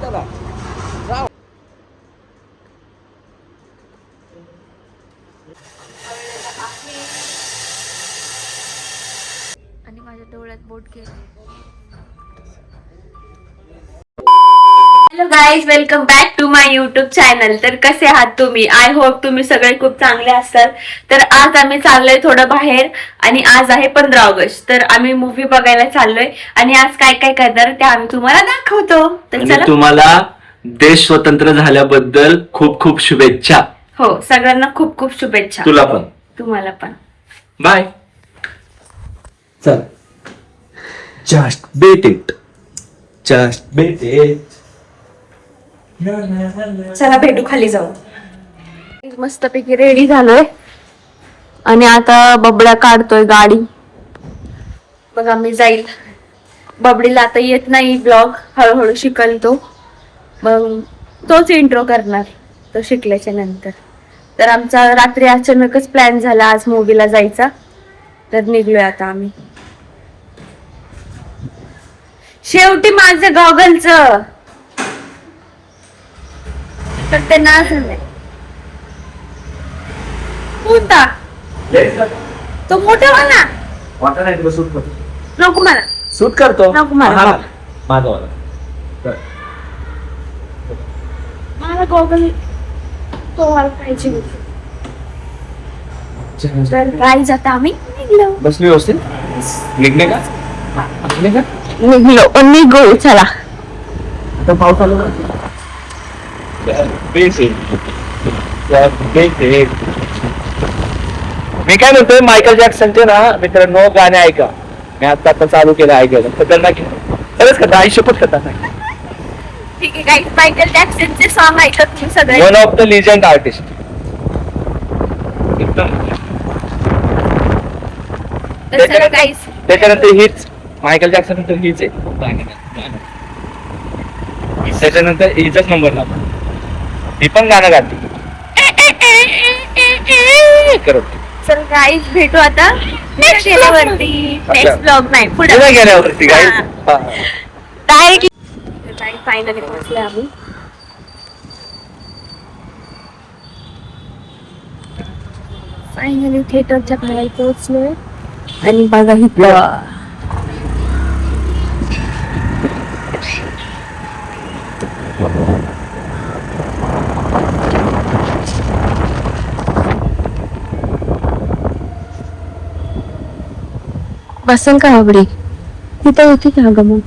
आणि माझ्या डोळ्यात बोट गेले. Hello guys, welcome back to my YouTube channel. तर कसे आहात तुम्ही? आय होप तुम्ही सगळे खूप चांगले असाल. तर आज आम्ही चाललोय थोडं बाहेर आणि आज आहे 15 ऑगस्ट. तर आम्ही मूवी बघायला चाललोय आणि आज काय काय करणार ते आम्ही तुम्हाला दाखवतो. तर चला. तुम्हाला देश स्वतंत्र झाल्याबद्दल खूप खूप शुभेच्छा. हो, सगळ्यांना खूप खूप शुभेच्छा. तुला पण. तुम्हाला पण. बाय. चल. Just bet it. Just bet it. चला भेटू, खाली जाऊ. मस्तपैकी रेडी झालोय आणि आता बबड्या काढतोय गाडी. बघा मी जाईल. बबडीला आता येत नाही ब्लॉग, हळूहळू शिकल तो. मग तोच इंट्रो करणार तो शिकल्याच्या नंतर. तर आमचा रात्री अचानकच प्लॅन झाला आज मूवीला जायचा. तर निघलोय आता आम्ही. शेवटी माझं गॉगलच तर ते नाच नाही. कोणता? तो मोठा वाला. वाटत नाही तुला सूट करतो. नको मला. सूट करतो. नको मला. माझा वाला. मला गॉगल तो वाला पाहिजे. तर गाईज आता आम्ही निघलो. बसली व्यवस्थित. निघणे का? निघलो. निघू चला. आता पाऊस आलो ना. मी काय म्हणतोय, मायकल जॅक्सनचे ना मित्रांनो गाणे ऐका. मी आता चालू केलं ऐकायला. खतरनाक खरंच खतरनाक. आयुष्यपत खतरनाक. ठीक आहे गाईज, मायकल जॅक्सनचे सॉन्ग ऐकत तुम्ही सगळे. One of the legend artist. त्याच्यानंतर हीच मायकल जॅक्सन नंतर हीच आहे. त्याच्यानंतर हिचाच नंबर लागला. ही पण गाणं गाते. चल गाईज भेटू आता नेक्स्ट गेल्यावरती. नेक्स्ट ब्लॉग नाही पुढे गेल्यावरती काय डायरेक्ट. फायनली पोहोचले आम्ही. फायनली थिएटरच्या बाहेर पोहोचलोय आणि बघा इथलं बसन का बबडी तिथं होती का ग मग.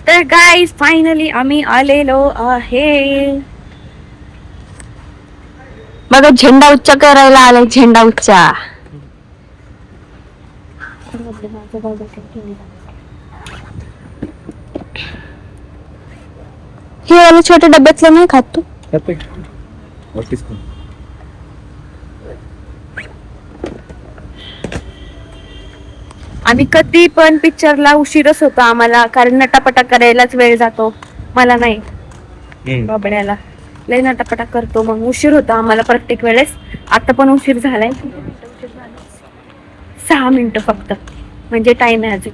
तर गाईज फायनली आम्ही आलेलो आहे. बघा झेंडा उच्चा करायला आलाय. झेंडा उच्चा. हे वाला छोट्या डब्यातलं नाही खात तू? आम्ही कधी पण पिक्चरला उशीरच होतो आम्हाला, कारण नटापटा करायलाच वेळ जातो. मला नाही, बाबड्याला लय नटापटा करतो, मग उशीर होतो आम्हाला प्रत्येक वेळेस. आता पण उशीर झालाय. 6 मिनिटं फक्त, म्हणजे टाइम आहे अजून.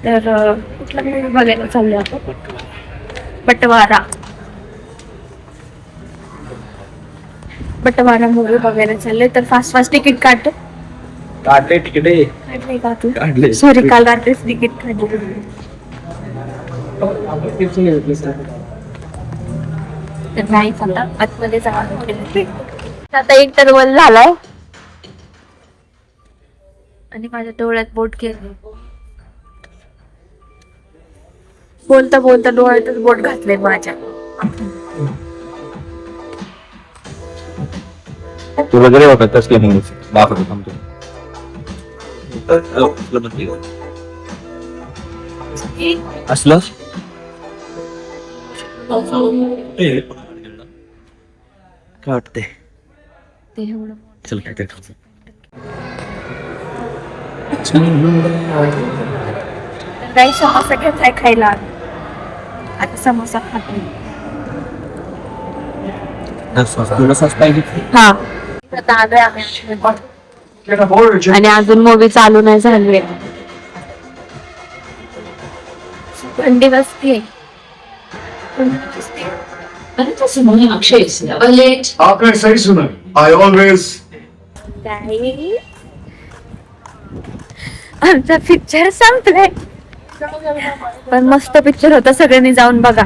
तर कुठला मूवी बघायला चाललोय आपण? बटवारा. बटवारा मूवी बघायला चाललोय. तर फास्ट तिकीट काढतो. काढले तिकडे. काढले का तू? सॉरी, काल रात्रीच तिकीट काढले. तर नाही आता आतमध्ये जावं. आता एक टर्वल झालाय आणि माझ्या डोळ्यात बोट गेले. बोलता बोलता डोळ्यातच बोट घातले माझ्या. तुला जरी वाटत असले म्हणून दाखवतो थांबतो. असलं काय वाटते? चल काय ते काही समोसा घेतलाय खायला. आता समोसा खातो. हा, आणि अजून मूवी चालू नाही झाली. थंडी वाजते. आपने सही सुना. I always. आमचा पिक्चर संपलाय, पण मस्त पिक्चर होता, सगळ्यांनी जाऊन बघा.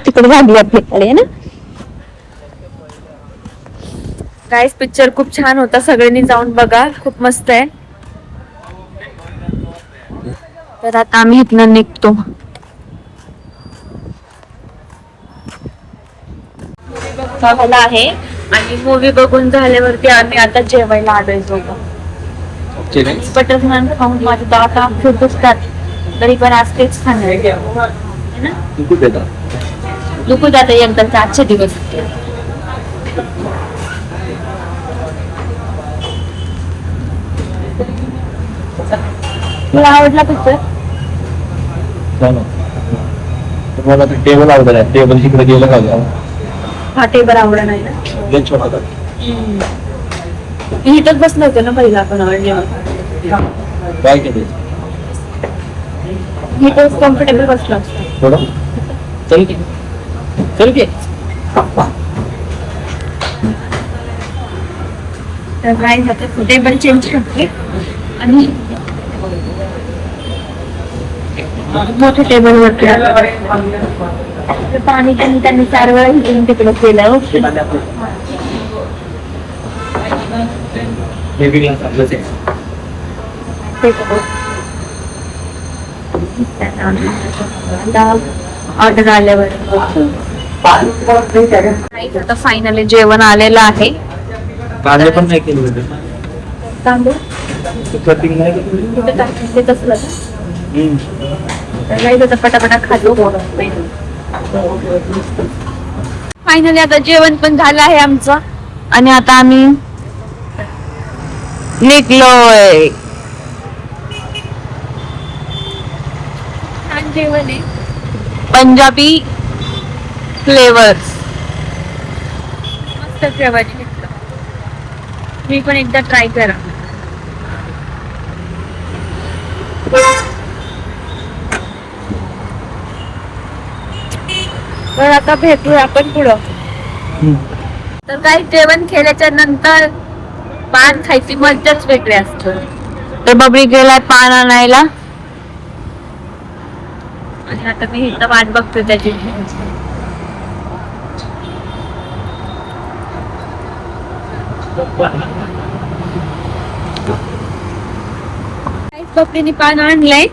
तिकडे झाली आपल्याकडे ना. गाईस पिक्चर खूप छान होता, सगळ्यांनी जाऊन बघा, खूप मस्त आहे. तर आता आम्ही इथनं निघतो. बघायला आहे आणि मूवी बघून झाल्यावरती आम्ही आता जेवायला आलोय सोबत. बटर नान खाऊन माझे दात खूप दुखतात, तरी पण आज तेच खाणार है ना. दुखू जाते एकदा आजचे दिवस. तुला आवडला पिक्चर? तुम्हाला टेबल आवडत आहे, टेबल तिकडे गेलं का? हा टेबल आवडला नाही ना. इथंच बसलं होतं ना पहिला आपण काय केले इथंच कम्फर्टेबल बसलो असतो. थोडं चल की तर नाही जातं, टेबल चेंज करते आणि मोठ्या टेबल वरती पाणी त्यांनी 4 वेळा इकडून तिकडे केलं. ऑर्डर आल्यावर आता फायनली जेवण आलेलं आहे. कांदे पण नाही केले होते. तांदूळ कटिंग नाही केली. तिथं टाकते तसलं नाही तर पटापटा खातो. फायनली आता जेवण पण झालं आहे आमचं आणि आता आम्ही निघलोय. छान जेवण आहे, पंजाबी फ्लेवर्स, मस्त फ्लेवर. मी पण एकदा ट्राय करा. तर आता भेटूया आपण पुढं. तर काही जेवण केल्याच्या नंतर पान खायची मज्जाच वेगळी असते. तर बबडी गेलाय पान आणायला आणि आता मी इथं वाट बघतोय त्याची. बबडीने पान आणलंय.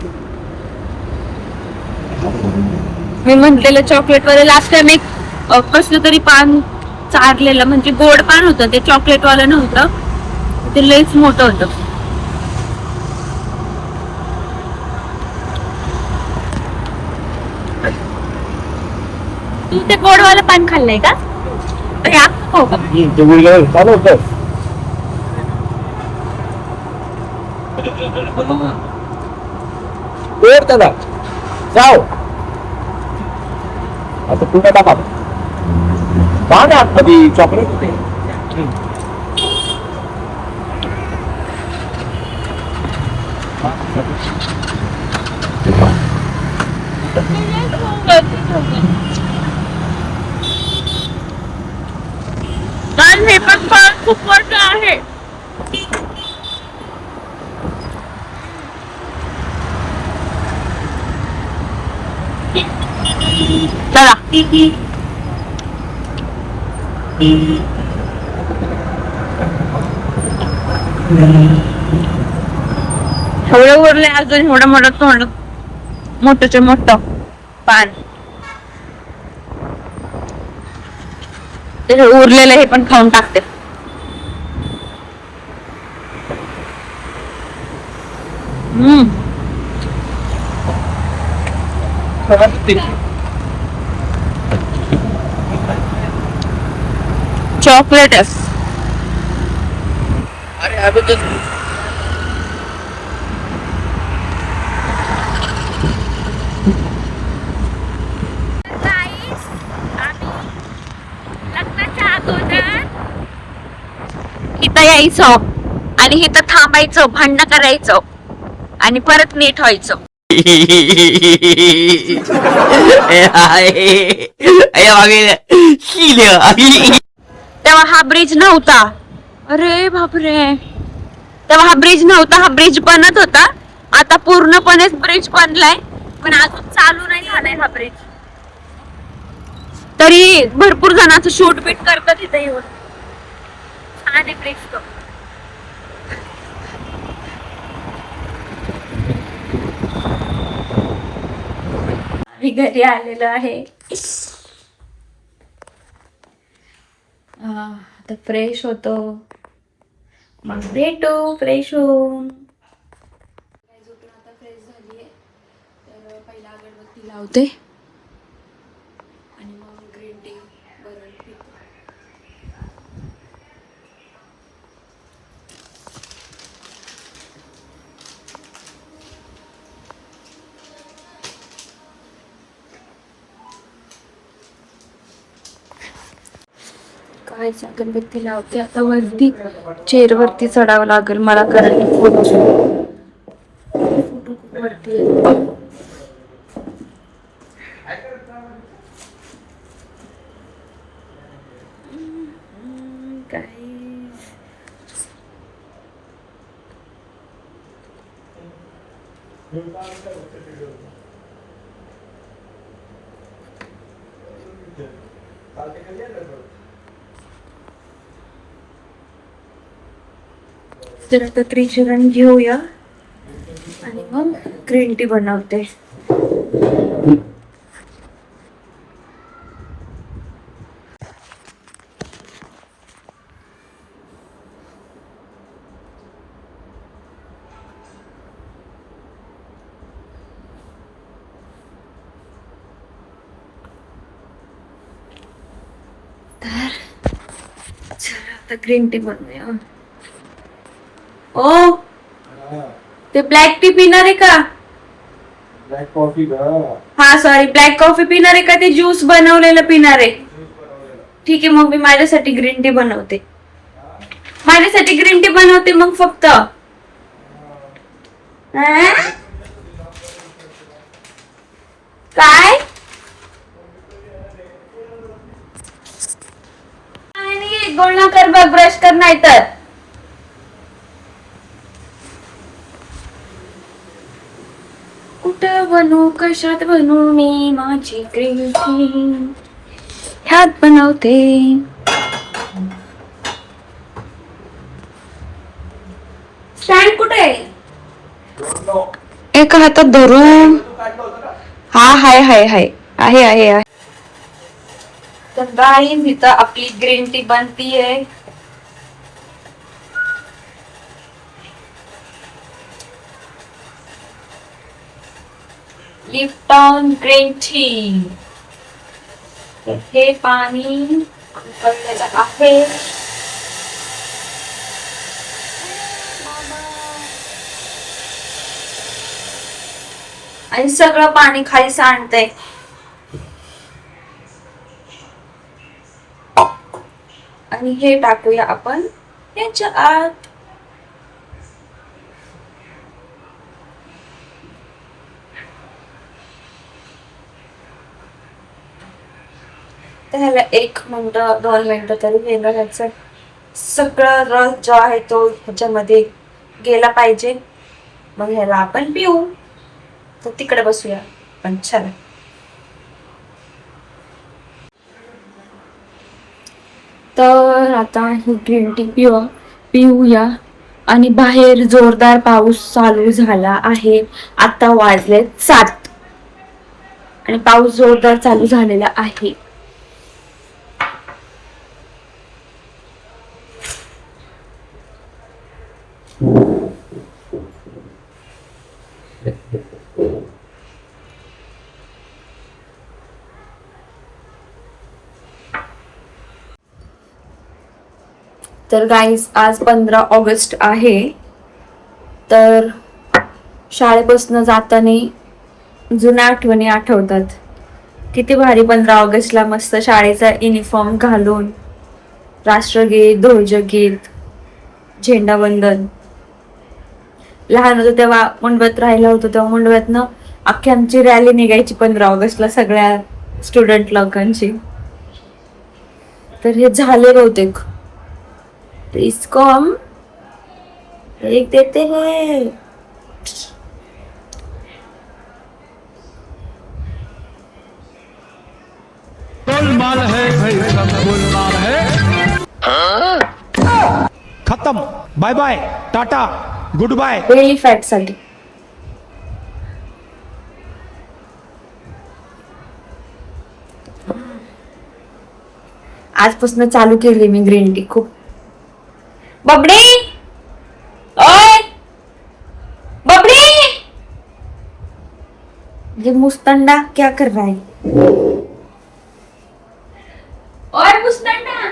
मी म्हटलेलं चॉकलेट वाले लास्ट टाइम एक कसलं तरी पान चारलेलं, म्हणजे गोड पान होतं ते, चॉकलेट वालं नव्हतं ते, लईच मोठं होतं. तू ते गोडवालं पान खाल्लंय का? हो का? चालू होत. त्याला जाऊ आता पुन्हा टाका पान आत कधी चॉकलेट. हे पण पान खूप मोठं आहे. चला एवढं उरले अजून, एवढं मोठं तोंड, मोठंच मोठं पान. ते उरलेलं हे पण खाऊन टाकते. चॉकलेट आहे. अरे अभी तो इथं यायचं आणि इथं थांबायचं, भांडण करायचं. आणि परत नीट व्हायचं. तेव्हा हा ब्रिज नव्हता. अरे बापरे, तेव्हा हा ब्रिज नव्हता, हा ब्रिज बनत होता. आता पूर्णपणेच ब्रिज बनलाय, पण अजून चालू नाही झालाय हा ब्रिज. तरी भरपूर जणांचं शूट बीट करतात इथे येऊन. छान आहे ब्रिज तो. मी घरी आलेलो आहे. आता फ्रेश होतो, मग भेटू फ्रेश होऊन. आता फ्रेश झालीये, तर पहिला अगरबत्ती लावते आणि मग ग्रीन टी बरं पितो. काय अगरबत्ती लावते आता. वरती चेअर वरती चढावं लागेल मला, कारण फोटो वरती काय. तर आता त्रिशरण घेऊया आणि मग ग्रीन टी बनवते. तर चला आता ग्रीन टी बनवूया. ओ, ते ब्लॅक टी पिणार आहे का? ब्लॅक कॉफी का? हा सॉरी, ब्लॅक कॉफी पिणार आहे का ते ज्यूस बनवलेलं पिणार आहे? ठीक आहे, मग मी माझ्यासाठी ग्रीन टी बनवते. माझ्यासाठी ग्रीन टी बनवते मग फक्त. काय गोळणा कर बघ, ब्रश कर नाही तर. कुठं बनवू, कशात बनवू मी माझी ग्रीन टी? ह्यात बनवते. स्टँड कुठे आहे? एका हातात धरून. हा हाय हाय हाय आहे आहे आहे. तर गाईज इथं आपली ग्रीन टी बनतीये. Lipton green tea. हे पाणी उकळलेलं आहे. आणि सगळं पाणी खाली सांडतंय. आणि हे टाकूया आपण याच्या आत. त्याला 1 मिनिट 2 मिनिटं तरी वेगळं घ्यायचं. सगळं रस जो आहे तो ह्याच्यामध्ये गेला पाहिजे. मग ह्याला आपण पिऊ. तर तिकडे बसूया पण. चला तर आता ही ग्रीन टी पिऊया. आणि बाहेर जोरदार पाऊस चालू झाला आहे. आता वाजले 7 आणि पाऊस जोरदार चालू झालेला आहे. तर गाईज आज 15 ऑगस्ट आहे. तर शाळेपासून जाताना जुन्या आठवणी आठवतात. किती भारी 15 ऑगस्टला मस्त शाळेचा युनिफॉर्म घालून राष्ट्रगीत, ध्वजगीत, झेंडावंदन लहान होतो तेव्हा मुंडव्यात राहिला होतो तेव्हा मुंडव्यातनं अख्खी आमची रॅली निघायची 15 ऑगस्टला सगळ्या स्टुडंट लोकांची. तर हे झाले बहुतेक. तो इसको हम एक देते हैं. गोलमाल है भाई, सब गोलमाल है. खत्म. Bye bye, tata, goodbye. Belly fat साठी. आजपासून चालू केली मी ग्रीन टी खूप. बबडी ओय बबडी ये मुस्तंडा क्या कर रहा है? और मुस्तंडा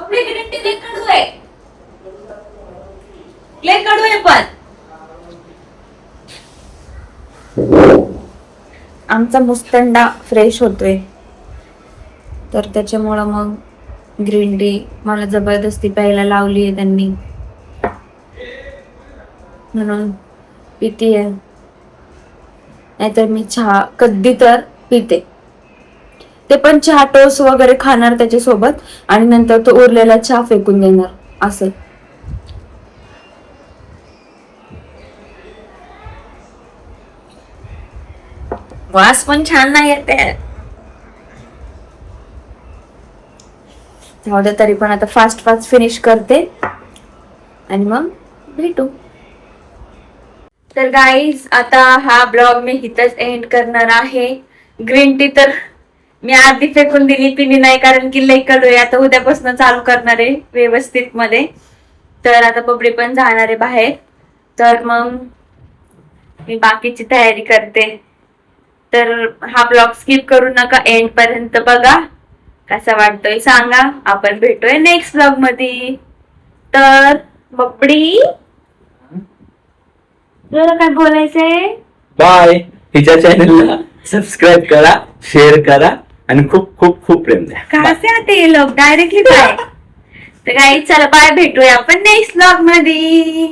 बबडी ग्रीन टी लेकर कडू आहे. ले कडू आहे पण. आमचा मुस्तंडा फ्रेश होतोय तर त्याच्यामुळं मग ग्रीन टी मला जबरदस्ती प्यायला लावली आहे त्यांनी म्हणून पितीये. नाहीतर मी चहा कधी तर पिते ते पण चहा टोस्ट वगैरे खाणार त्याच्यासोबत आणि नंतर तो उरलेला चहा फेकून देणार असं. वास पण छान नाही येते. तरी पण आता फास्ट फिनिश करते आणि मग भेटू. तर गाईज आता हा ब्लॉग मी इथंच एंड करणार आहे. ग्रीन टी तर मी आधी फेकून दिली, पिली नाही कारण की लई कडू आहे. आता उद्यापासून चालू करणार आहे व्यवस्थित मध्ये. तर आता बबडी पण जाणार आहे बाहेर तर मग मी बाकीची तयारी करते. तर हा ब्लॉग स्किप करू नका, एंड पर्यंत बघा. कसा वाटतोय सांगा. आपण भेटूया नेक्स्ट ब्लॉग मध्ये. तर बबडी तुला काय बोलायचंय? बाय. हिच्या चॅनलला सबस्क्राईब करा, शेअर करा आणि खूप खूप खूप प्रेम द्या. कसे आते हे लोक डायरेक्टली काय. तर काही चला बाय, भेटूया आपण नेक्स्ट ब्लॉग मध्ये.